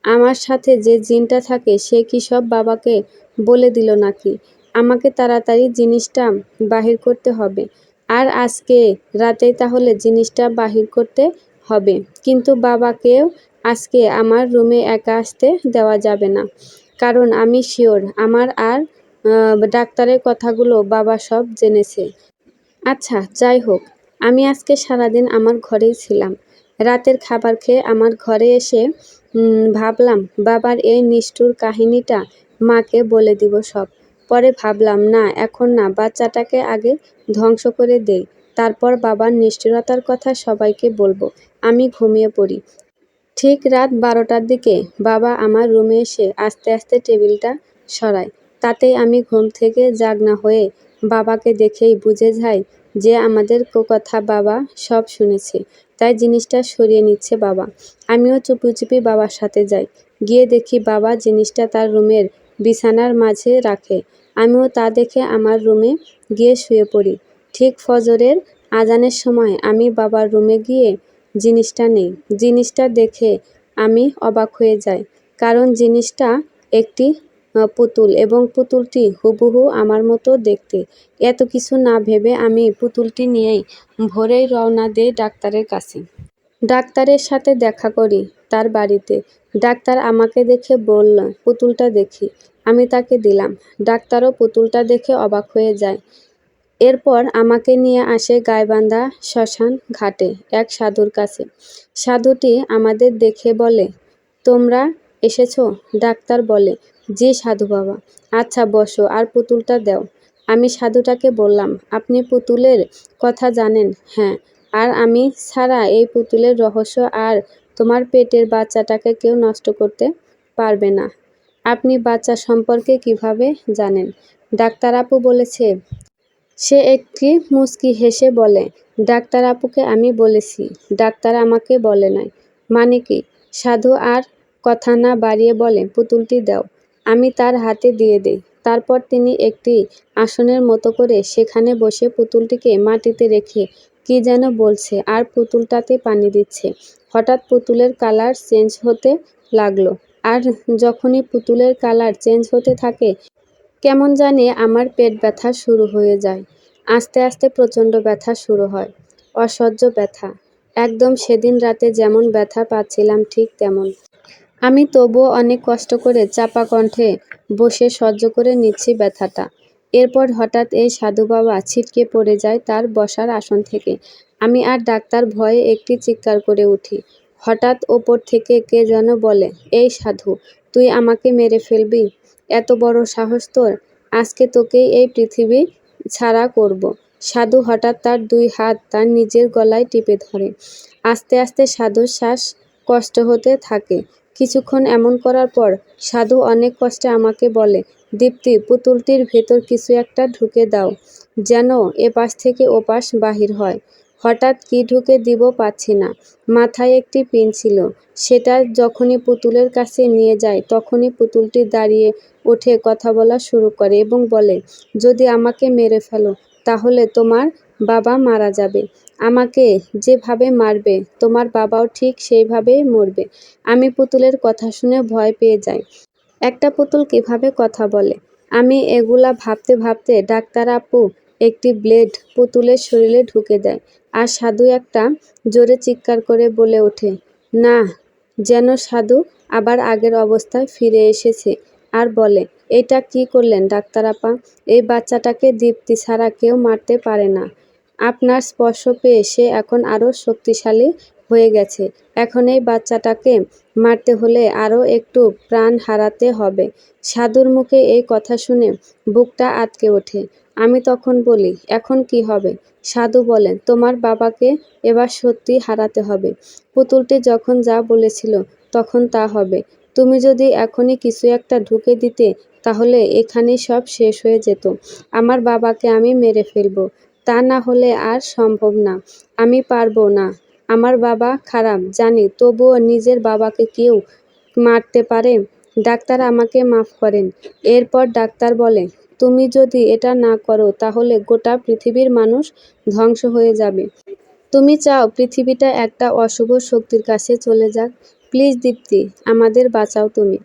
Speaker 2: আমার সাথে যে জিনটা থাকে সে কি সব বাবাকে বলে দিল নাকি? আমাকে তাড়াতাড়ি জিনিসটা বাহির করতে হবে। আর আজকে রাতেই তাহলে জিনিসটা বাহির করতে হবে। কিন্তু বাবাকেও আজকে আমার রুমে একা আসতে দেওয়া যাবে না। কারণ আমি শিওর আমার আর ডাক্তারের কথাগুলো বাবা সব জেনেছে। আচ্ছা যাই হোক, আমি আজকে সারাদিন আমার ঘরেই ছিলাম। রাতের খাবার খেয়ে আমার ঘরে এসে ভাবলাম বাবার এই নিষ্ঠুর কাহিনীটা মাকে বলে দিব সব। পরে ভাবলাম না, এখন না, বাচ্চাটাকে আগে ধ্বংস করে দেই, তারপর বাবার নিষ্ঠুরতার কথা সবাইকে বলবো। আমি ঘুমিয়ে পড়ি। ঠিক রাত 12টার দিকে বাবা আমার রুমে এসে আস্তে আস্তে টেবিলটা সরায়। তাতেই আমি ঘুম থেকে জাগনা হয়ে বাবাকে দেখেই বুঝে যাই যে আমাদের কথা বাবা সব শুনেছে, তাই জিনিসটা সরিয়ে নিচ্ছে বাবা। আমিও চুপি চুপি বাবার সাথে যাই। গিয়ে দেখি বাবা জিনিসটা তার রুমের বিছানার মাঝে রাখে। আমিও তা দেখে আমার রুমে গিয়ে শুয়ে পড়ি। ঠিক ফজরের আজানের সময় আমি বাবার রুমে গিয়ে জিনিসটা নেই। জিনিসটা দেখে আমি অবাক হয়ে যাই, কারণ জিনিসটা একটি পুতুল এবং পুতুলটি হুবহু আমার মতো দেখতে। এত কিছু না ভেবে আমি পুতুলটি নিয়েই ভোরেই রওনা দেই ডাক্তারের কাছে। ডাক্তারের সাথে দেখা করি তার বাড়িতে। ডাক্তার আমাকে দেখে বলল, পুতুলটা দেখি। আমি তাকে দিলাম। ডাক্তারও পুতুলটা দেখে অবাক হয়ে যায়। এরপর আমাকে নিয়ে আসে গাইবান্ধা শ্মশান ঘাটে এক সাধুর কাছে। সাধুটি আমাদের দেখে বলে, তোমরা এসেছো? ডাক্তার বলে, জি সাধু বাবা। আচ্ছা বসো আর পুতুলটা দাও। আমি সাধুটাকে বললাম, আপনি পুতুলের কথা জানেন? হ্যাঁ। আর আমি ছাড়া এই পুতুলের রহস্য আর তোমার পেটের বাচ্চাটাকে কেউ নষ্ট করতে পারবে না। আপনি বাচ্চা সম্পর্কে কিভাবে জানেন? ডাক্তার আপু বলেছে। সে একটি মুচকি হেসে বলে, ডাক্তার আপুকে আমি বলেছি, ডাক্তার আমাকে বলে নাই। মানে কি? সাধু আর কথা না বাড়িয়ে বলে, পুতুলটি দাও। আমি তার হাতে দিয়ে দেই। তারপর তিনি একটি আসনের মতো করে সেখানে বসে পুতুলটিকে মাটিতে রেখে কি যেন বলছে আর পুতুলটাতে পানি দিচ্ছে। হঠাৎ পুতুলের কালার চেঞ্জ হতে লাগলো। আর যখনই পুতুলের কালার চেঞ্জ হতে থাকে কেমন জানি আমার পেট ব্যথা শুরু হয়ে যায়। আস্তে আস্তে প্রচণ্ড ব্যথা শুরু হয়, অসহ্য ব্যথা। একদম সেদিন রাতে যেমন ব্যথা পাচ্ছিলাম ঠিক তেমন। আমি তবুও অনেক কষ্ট করে চাপা কণ্ঠে বসে সহ্য করে নিচ্ছি ব্যথাটা। এরপর হঠাৎ এই সাধু বাবা ছিটকে পড়ে যায় তার বসার আসন থেকে। আমি আর ডাক্তার ভয়ে একটি চিৎকার করে উঠি। হঠাৎ ওপর থেকে কে যেন বলে, এই সাধু, তুই আমাকে মেরে ফেলবি? এত বড় সাহস তোর? আজকে তোকেই এই পৃথিবী ছাড়া করব। সাধু হঠাৎ তার 2 হাত তার নিজের গলায় টিপে ধরে। আস্তে আস্তে সাধুর শ্বাস কষ্ট হতে থাকে। কিছুক্ষণ এমন করার পর সাধু অনেক কষ্টে আমাকে বলে, দীপ্তি, পুতুলটির ভেতর কিছু একটা ঢুকে দাও, যেন এপাশ থেকে ওপাশ বাহির হয়। হঠাৎ কি ঢুকে দিব পাচ্ছি না। মাথায় একটি পিন ছিল, সেটা যখনই পুতুলের কাছে নিয়ে যায় তখনই পুতুলটি দাঁড়িয়ে উঠে কথা বলা শুরু করে এবং বলে, যদি আমাকে মেরে ফেলো তাহলে তোমার বাবা মারা যাবে। আমাকে যেভাবে মারবে তোমার বাবাও ঠিক সেইভাবেই মরবে। আমি পুতুলের কথা শুনে ভয় পেয়ে যাই। একটা পুতুল কিভাবে কথা বলে? আমি এগুলা ভাবতে ভাবতে ডাক্তার আপু একটি ব্লেড পুতুলের শরীরে ঢুকে দেয়। আর সাধু একটা জোরে চিৎকার করে বলে ওঠে, না, যেন সাধু আবার আগের অবস্থায় ফিরে এসেছে আর বলে, এটা কি করলেন ডাক্তার আপা? এই বাচ্চাটাকে দীপ্তি ছাড়া কেউ মারতে পারে না। আপনার স্পর্শ পেয়ে সে এখন আরও শক্তিশালী হয়ে গেছে। এখন এই বাচ্চাটাকে মারতে হলে আরও একটু প্রাণ হারাতে হবে। সাধুর মুখে এই কথা শুনে বুকটা আঁতকে ওঠে। আমি তখন বলি, এখন কি হবে? সাধু বলেন, তোমার বাবাকে এবার সত্যি হারাতে হবে। পুতুলটি যখন যা বলেছিল তখন তা হবে। তুমি যদি এখনই কিছু একটা ঢুকে দিতে তাহলে এখানেই সব শেষ হয়ে যেত। আমার বাবাকে আমি মেরে ফেলবো। তা না হলে আর সম্ভব না। আমি পারবো না। আমার বাবা খারাপ জানি, তবুও নিজের বাবাকে কেউ মারতে পারে? ডাক্তার আমাকে মাফ করেন। এরপর ডাক্তার বলে, তুমি যদি এটা না করো তাহলে গোটা পৃথিবীর মানুষ ধ্বংস হয়ে যাবে। তুমি চাও পৃথিবীটা একটা অশুভ শক্তির কাছে চলে যাক? প্লিজ দীপ্তি, আমাদের বাঁচাও তুমি।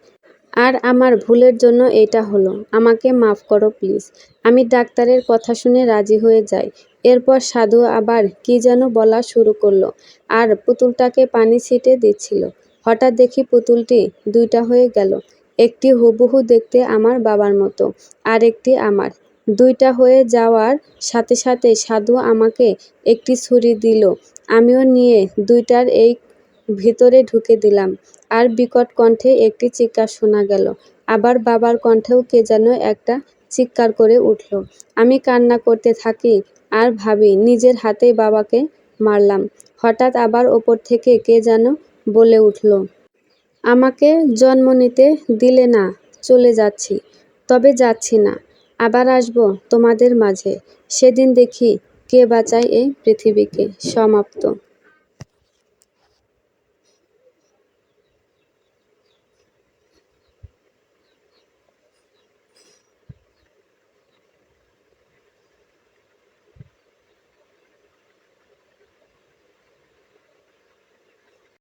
Speaker 2: আর আমার ভুলের জন্য এটা হলো। আমাকে মাফ করো প্লিজ। আমি ডাক্তারের কথা শুনে রাজি হয়ে যাই। এরপর সাধু আবার কি যেন বলা শুরু করলো আর পুতুলটাকে পানি ছিটে দিচ্ছিল। হঠাৎ দেখি পুতুলটি 2টা হয়ে গেল। একটি হুবহু দেখতে আমার বাবার মতো, আর একটি আমার। 2টা হয়ে যাওয়ার সাথে সাথে সাধু আমাকে একটি ছুরি দিল। আমিও নিয়ে 2টার এই ভিতরে ঢুকে দিলাম। আর বিকট কণ্ঠে একটি চিৎকার শোনা গেল। আবার বাবার কণ্ঠেও কে যেন একটা চিৎকার করে উঠল। আমি কান্না করতে থাকি আর ভাবি নিজের হাতেই বাবাকে মারলাম। হঠাৎ আবার ওপর থেকে কে যেন বলে উঠল, আমাকে জন্ম নিতে দিলে না, চলে যাচ্ছি। তবে যাচ্ছি না, আবার আসবো তোমাদের মাঝে। সেদিন দেখি কে বাঁচায় এই পৃথিবীকে। সমাপ্ত।